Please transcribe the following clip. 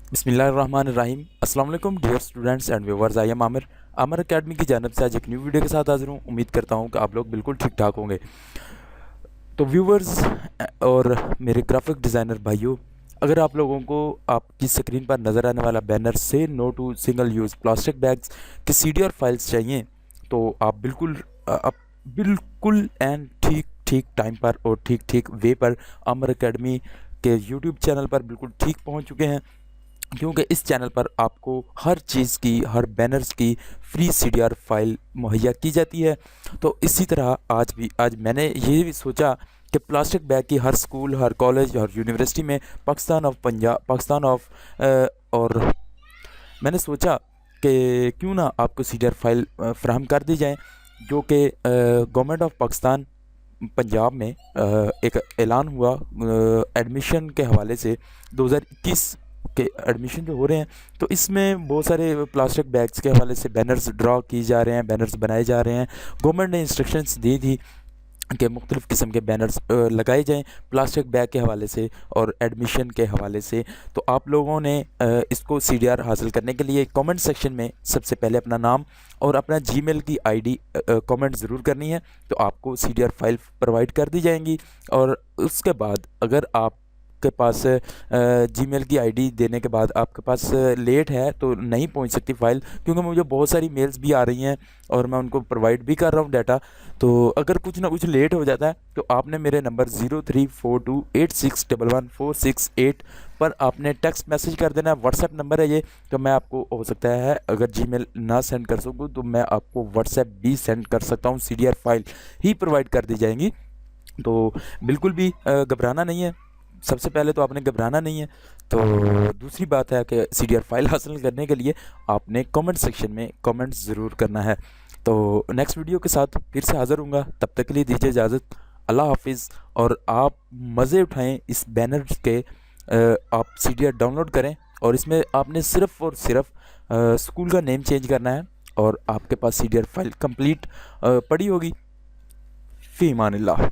बिस्मिल्लाहिर्रहमानिर्रहीम। अस्सलाम वालेकुम dear students and viewers. I am Aamir Academy की जानिब से आज एक न्यू वीडियो के साथ हाजिर हूँ। उम्मीद करता हूँ कि आप लोग बिल्कुल ठीक ठाक होंगे। तो व्यूवर्स और मेरे ग्राफिक डिज़ाइनर भाइयों, अगर आप लोगों को आपकी स्क्रीन पर नज़र आने वाला बैनर से no to single use plastic bags की सीडी और फाइल्स चाहिए तो आप बिल्कुल एंड ठीक ठीक टाइम पर और ठीक ठीक वे पर आमिर अकेडमी के यूट्यूब चैनल पर बिल्कुल ठीक पहुंच चुके हैं, क्योंकि इस चैनल पर आपको हर चीज़ की, हर बैनर्स की फ्री सीडीआर फाइल मुहैया की जाती है। तो इसी तरह आज मैंने ये भी सोचा कि प्लास्टिक बैग की हर स्कूल, हर कॉलेज और यूनिवर्सिटी में पाकिस्तान ऑफ और मैंने सोचा कि क्यों ना आपको सीडीआर फाइल फ्राहम कर दी जाए, जो कि गवर्नमेंट ऑफ पाकिस्तान पंजाब में एक ऐलान हुआ एडमिशन के हवाले से 2021 के एडमिशन जो हो रहे हैं। तो इसमें बहुत सारे प्लास्टिक बैग्स के हवाले से बैनर्स ड्रॉ किए जा रहे हैं, बैनर्स बनाए जा रहे हैं। गवर्नमेंट ने इंस्ट्रक्शंस दी थी कि मुख्तलिफ़ किस्म के बैनर्स लगाए जाएँ प्लास्टिक बैग के हवाले से और एडमिशन के हवाले से। तो आप लोगों ने इसको सीडीआर हासिल करने के लिए कमेंट सेक्शन में सबसे पहले अपना नाम और अपना जीमेल की आईडी कमेंट ज़रूर करनी है, तो आपको सीडीआर फाइल प्रोवाइड कर दी जाएंगी। और उसके बाद अगर आपके पास जीमेल की आईडी देने के बाद आपके पास लेट है तो नहीं पहुंच सकती फ़ाइल, क्योंकि मुझे बहुत सारी मेल्स भी आ रही हैं और मैं उनको प्रोवाइड भी कर रहा हूं डाटा। तो अगर कुछ ना कुछ लेट हो जाता है तो आपने मेरे नंबर 0342861146 पर आपने टेक्स्ट मैसेज कर देना है। व्हाट्सएप नंबर है ये। तो मैं आपको हो सकता है अगर जीमेल ना सेंड कर सकूँ तो मैं आपको व्हाट्सएप भी सेंड कर सकता हूँ, सीडीआर फाइल ही प्रोवाइड कर दी जाएंगी। तो बिल्कुल भी घबराना नहीं है। सबसे पहले तो आपने घबराना नहीं है। तो दूसरी बात है कि सीडीआर फाइल हासिल करने के लिए आपने कमेंट सेक्शन में कमेंट्स ज़रूर करना है। तो नेक्स्ट वीडियो के साथ फिर से हाज़िर हूँगा, तब तक के लिए दीजिए इजाज़त। अल्लाह हाफिज़। और आप मज़े उठाएं इस बैनर के। आप सीडीआर डाउनलोड करें और इसमें आपने सिर्फ़ और सिर्फ स्कूल का नेम चेंज करना है और आपके पास सीडीआर फाइल कंप्लीट पड़ी होगी। फ़ी अमानिल्लाह।